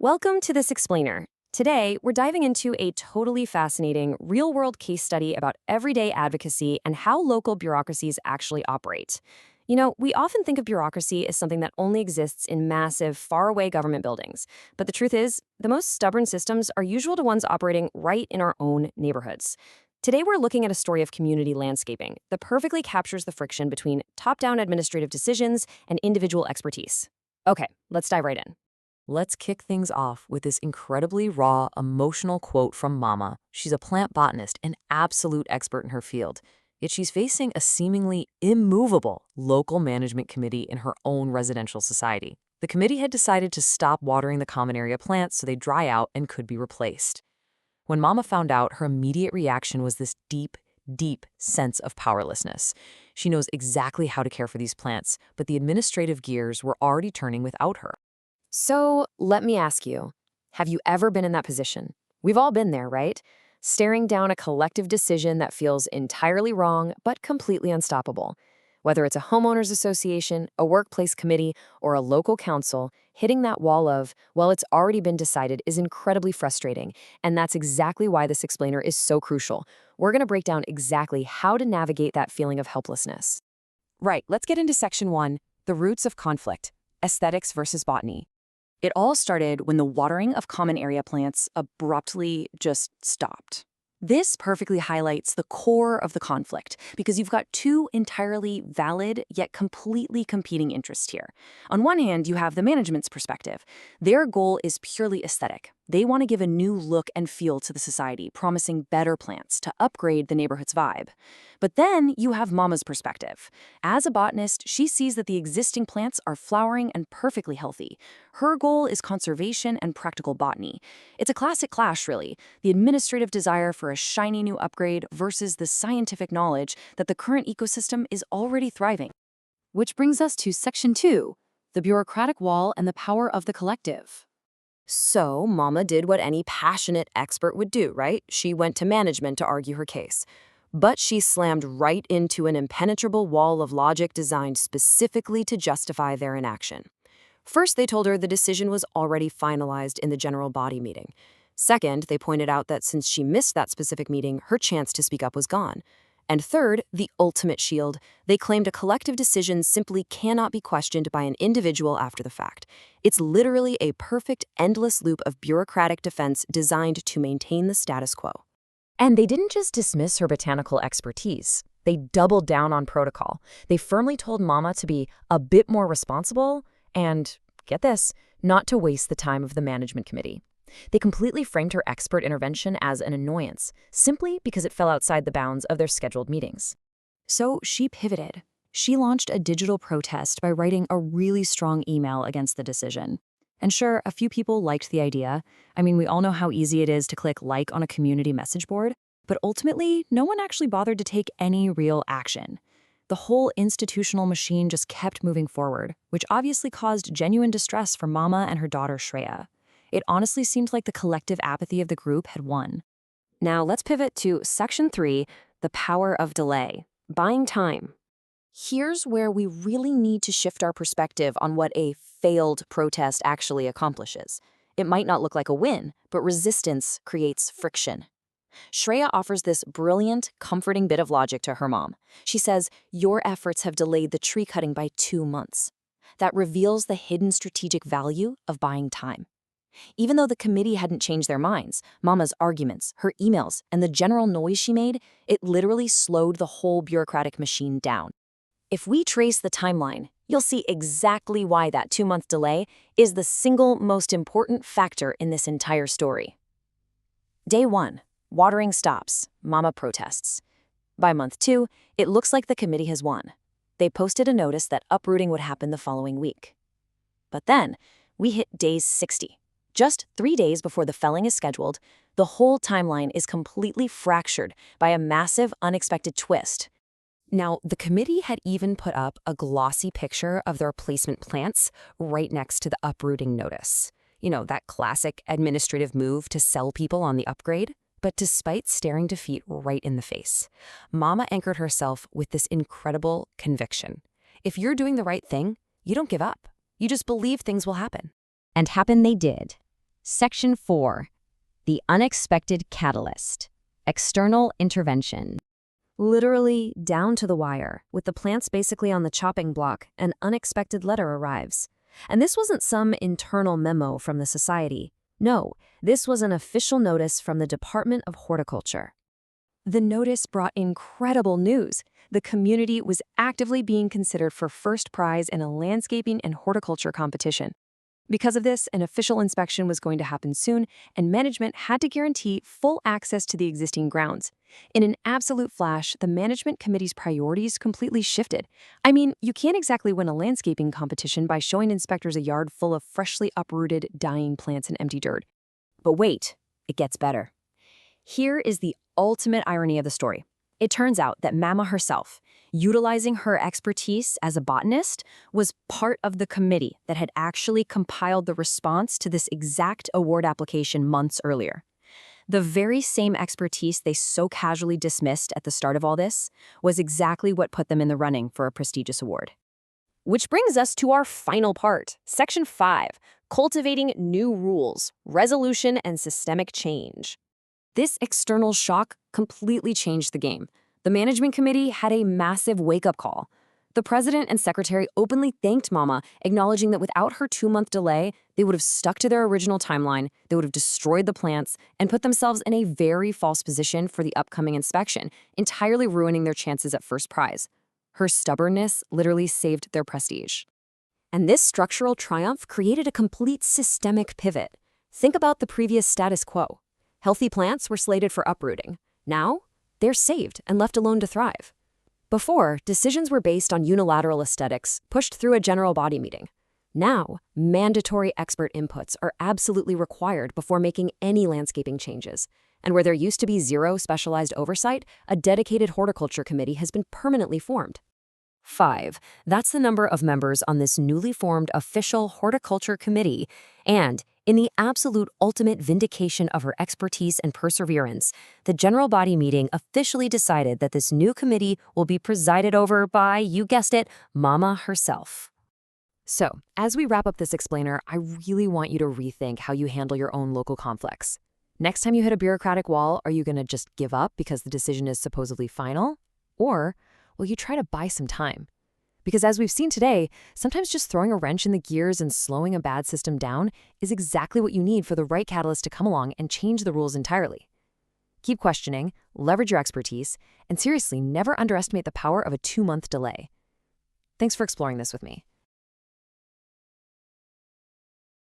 Welcome to This Explainer. Today, we're diving into a totally fascinating real-world case study about everyday advocacy and how local bureaucracies actually operate. We often think of bureaucracy as something that only exists in massive, faraway government buildings. But the truth is, the most stubborn systems are usually the ones operating right in our own neighborhoods. Today, we're looking at a story of community landscaping that perfectly captures the friction between top-down administrative decisions and individual expertise. Okay, let's dive right in. Let's kick things off with this incredibly raw, emotional quote from Mama. She's a plant botanist, an absolute expert in her field. Yet she's facing a seemingly immovable local management committee in her own residential society. The committee had decided to stop watering the common area plants so they dry out and could be replaced. When Mama found out, her immediate reaction was this deep sense of powerlessness. She knows exactly how to care for these plants, but the administrative gears were already turning without her. So, let me ask you, have you ever been in that position? We've all been there, right? Staring down a collective decision that feels entirely wrong but completely unstoppable. Whether it's a homeowners association, a workplace committee, or a local council, hitting that wall of, well, it's already been decided is incredibly frustrating, and that's exactly why this explainer is so crucial. We're going to break down exactly how to navigate that feeling of helplessness. Right, let's get into Section 1, the roots of conflict, aesthetics versus botany. It all started when the watering of common area plants abruptly just stopped. This perfectly highlights the core of the conflict because you've got two entirely valid yet completely competing interests here. On one hand, you have the management's perspective. Their goal is purely aesthetic. They want to give a new look and feel to the society, promising better plants to upgrade the neighborhood's vibe. But then you have Mama's perspective. As a botanist, she sees that the existing plants are flowering and perfectly healthy. Her goal is conservation and practical botany. It's a classic clash, really. The administrative desire for a shiny new upgrade versus the scientific knowledge that the current ecosystem is already thriving. Which brings us to Section 2, the bureaucratic wall and the power of the collective. So, Mama did what any passionate expert would do, right? She went to management to argue her case. But she slammed right into an impenetrable wall of logic designed specifically to justify their inaction. First, they told her the decision was already finalized in the general body meeting. Second, they pointed out that since she missed that specific meeting, her chance to speak up was gone. And third, the ultimate shield, they claimed a collective decision simply cannot be questioned by an individual after the fact. It's literally a perfect, endless loop of bureaucratic defense designed to maintain the status quo. And they didn't just dismiss her botanical expertise. They doubled down on protocol. They firmly told Mama to be a bit more responsible and, get this, not to waste the time of the management committee. They completely framed her expert intervention as an annoyance, simply because it fell outside the bounds of their scheduled meetings. So she pivoted. She launched a digital protest by writing a really strong email against the decision. And sure, a few people liked the idea. I mean, we all know how easy it is to click like on a community message board, but ultimately, no one actually bothered to take any real action. The whole institutional machine just kept moving forward, which obviously caused genuine distress for Mama and her daughter Shreya. It honestly seemed like the collective apathy of the group had won. Now let's pivot to Section 3, the power of delay, buying time. Here's where we really need to shift our perspective on what a failed protest actually accomplishes. It might not look like a win, but resistance creates friction. Shreya offers this brilliant, comforting bit of logic to her mom. She says, "Your efforts have delayed the tree cutting by 2 months." That reveals the hidden strategic value of buying time. Even though the committee hadn't changed their minds, Mama's arguments, her emails, and the general noise she made, it literally slowed the whole bureaucratic machine down. If we trace the timeline, you'll see exactly why that 2-month delay is the single most important factor in this entire story. Day 1, watering stops, Mama protests. By month 2, it looks like the committee has won. They posted a notice that uprooting would happen the following week. But then, we hit day 60. Just 3 days before the felling is scheduled, the whole timeline is completely fractured by a massive, unexpected twist. Now, the committee had even put up a glossy picture of the replacement plants right next to the uprooting notice. That classic administrative move to sell people on the upgrade. But despite staring defeat right in the face, Mama anchored herself with this incredible conviction. If you're doing the right thing, you don't give up. You just believe things will happen. And happen they did. Section 4. The unexpected catalyst. External intervention. Literally down to the wire, with the plants basically on the chopping block, an unexpected letter arrives. And this wasn't some internal memo from the society. No, this was an official notice from the Department of Horticulture. The notice brought incredible news. The community was actively being considered for first prize in a landscaping and horticulture competition. Because of this, an official inspection was going to happen soon, and management had to guarantee full access to the existing grounds. In an absolute flash, the management committee's priorities completely shifted. I mean, you can't exactly win a landscaping competition by showing inspectors a yard full of freshly uprooted, dying plants and empty dirt. But wait, it gets better. Here is the ultimate irony of the story. It turns out that Mama herself, utilizing her expertise as a botanist, was part of the committee that had actually compiled the response to this exact award application months earlier. The very same expertise they so casually dismissed at the start of all this was exactly what put them in the running for a prestigious award. Which brings us to our final part, Section 5, Cultivating New Rules, Resolution and Systemic Change. This external shock completely changed the game. The management committee had a massive wake-up call. The president and secretary openly thanked Mama, acknowledging that without her 2-month delay, they would have stuck to their original timeline, they would have destroyed the plants, and put themselves in a very false position for the upcoming inspection, entirely ruining their chances at first prize. Her stubbornness literally saved their prestige. And this structural triumph created a complete systemic pivot. Think about the previous status quo. Healthy plants were slated for uprooting. Now, they're saved and left alone to thrive. Before, decisions were based on unilateral aesthetics, pushed through a general body meeting. Now, mandatory expert inputs are absolutely required before making any landscaping changes. And where there used to be zero specialized oversight, a dedicated horticulture committee has been permanently formed. 5. That's the number of members on this newly formed official horticulture committee. And in the absolute ultimate vindication of her expertise and perseverance, the general body meeting officially decided that this new committee will be presided over by, you guessed it, Mama herself. So, as we wrap up this explainer, I really want you to rethink how you handle your own local conflicts. Next time you hit a bureaucratic wall, are you going to just give up because the decision is supposedly final? Or will you try to buy some time? Because as we've seen today, sometimes just throwing a wrench in the gears and slowing a bad system down is exactly what you need for the right catalyst to come along and change the rules entirely. Keep questioning, leverage your expertise, and seriously, never underestimate the power of a 2-month delay. Thanks for exploring this with me.